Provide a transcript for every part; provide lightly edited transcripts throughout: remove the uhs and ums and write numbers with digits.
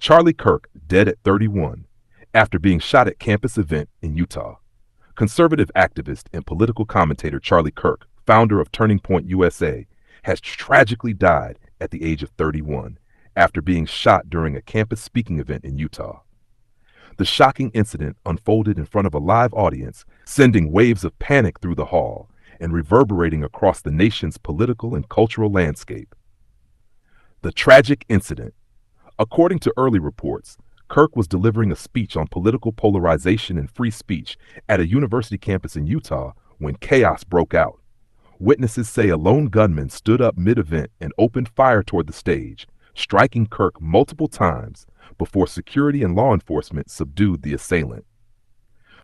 Charlie Kirk, dead at 31, after being shot at campus event in Utah. Conservative activist and political commentator Charlie Kirk, founder of Turning Point USA, has tragically died at the age of 31 after being shot during a campus speaking event in Utah. The shocking incident unfolded in front of a live audience, sending waves of panic through the hall and reverberating across the nation's political and cultural landscape. The tragic incident. According to early reports, Kirk was delivering a speech on political polarization and free speech at a university campus in Utah when chaos broke out. Witnesses say a lone gunman stood up mid-event and opened fire toward the stage, striking Kirk multiple times before security and law enforcement subdued the assailant.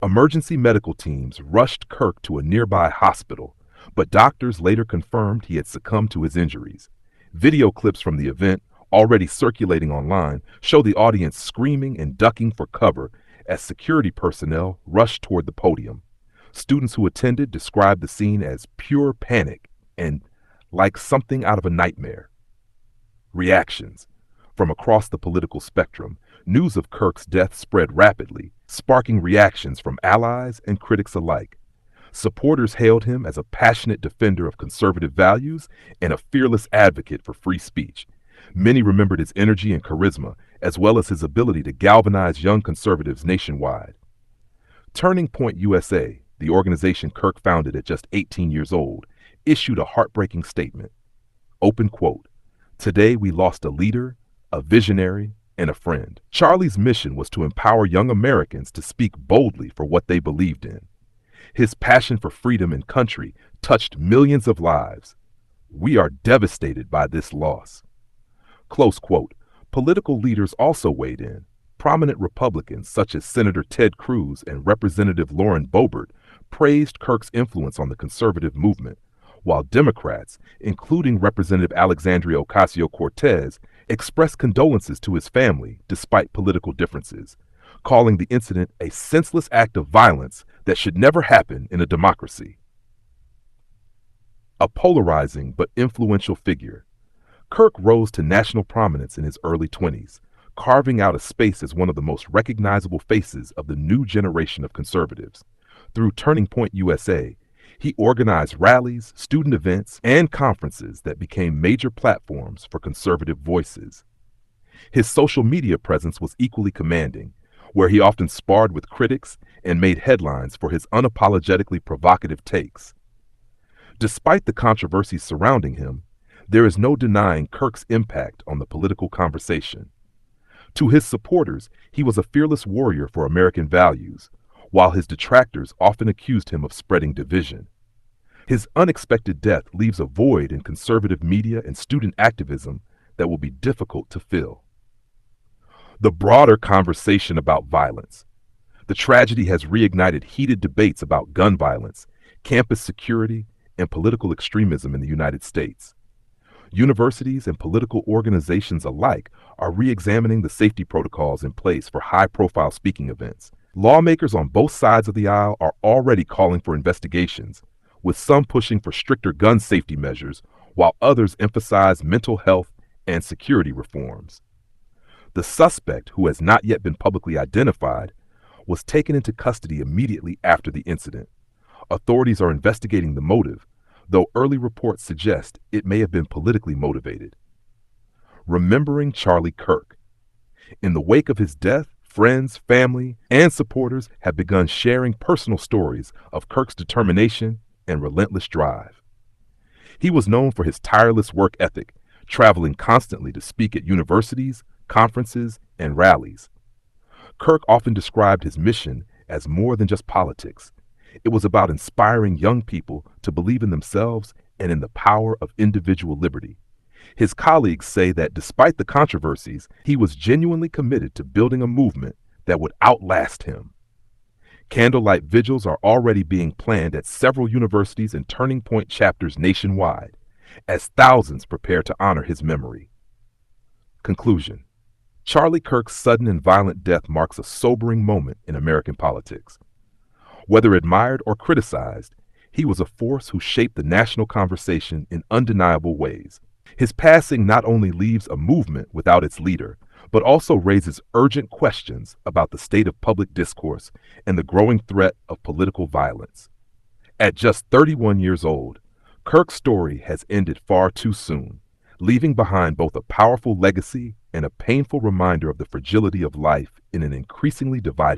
Emergency medical teams rushed Kirk to a nearby hospital, but doctors later confirmed he had succumbed to his injuries. Video clips from the event, already circulating online, show the audience screaming and ducking for cover as security personnel rushed toward the podium. Students who attended described the scene as pure panic and like something out of a nightmare. Reactions. From across the political spectrum, news of Kirk's death spread rapidly, sparking reactions from allies and critics alike. Supporters hailed him as a passionate defender of conservative values and a fearless advocate for free speech. Many remembered his energy and charisma, as well as his ability to galvanize young conservatives nationwide. Turning Point USA, the organization Kirk founded at just 18 years old, issued a heartbreaking statement. Open quote, "Today we lost a leader, a visionary, and a friend. Charlie's mission was to empower young Americans to speak boldly for what they believed in. His passion for freedom and country touched millions of lives. We are devastated by this loss." Close quote. Political leaders also weighed in. Prominent Republicans such as Senator Ted Cruz and Representative Lauren Boebert praised Kirk's influence on the conservative movement, while Democrats, including Representative Alexandria Ocasio-Cortez, expressed condolences to his family despite political differences, calling the incident a senseless act of violence that should never happen in a democracy. A polarizing but influential figure, Kirk rose to national prominence in his early 20s, carving out a space as one of the most recognizable faces of the new generation of conservatives. Through Turning Point USA, he organized rallies, student events, and conferences that became major platforms for conservative voices. His social media presence was equally commanding, where he often sparred with critics and made headlines for his unapologetically provocative takes. Despite the controversies surrounding him, there is no denying Kirk's impact on the political conversation. To his supporters, he was a fearless warrior for American values, while his detractors often accused him of spreading division. His unexpected death leaves a void in conservative media and student activism that will be difficult to fill. The broader conversation about violence. The tragedy has reignited heated debates about gun violence, campus security, and political extremism in the United States. Universities and political organizations alike are re-examining the safety protocols in place for high-profile speaking events. Lawmakers on both sides of the aisle are already calling for investigations, with some pushing for stricter gun safety measures, while others emphasize mental health and security reforms. The suspect, who has not yet been publicly identified, was taken into custody immediately after the incident. Authorities are investigating the motive, though early reports suggest it may have been politically motivated. Remembering Charlie Kirk. In the wake of his death, friends, family, and supporters have begun sharing personal stories of Kirk's determination and relentless drive. He was known for his tireless work ethic, traveling constantly to speak at universities, conferences, and rallies. Kirk often described his mission as more than just politics. It was about inspiring young people to believe in themselves and in the power of individual liberty. His colleagues say that despite the controversies, he was genuinely committed to building a movement that would outlast him. Candlelight vigils are already being planned at several universities and Turning Point chapters nationwide, as thousands prepare to honor his memory. Conclusion. Charlie Kirk's sudden and violent death marks a sobering moment in American politics. Whether admired or criticized, he was a force who shaped the national conversation in undeniable ways. His passing not only leaves a movement without its leader, but also raises urgent questions about the state of public discourse and the growing threat of political violence. At just 31 years old, Kirk's story has ended far too soon, leaving behind both a powerful legacy and a painful reminder of the fragility of life in an increasingly divided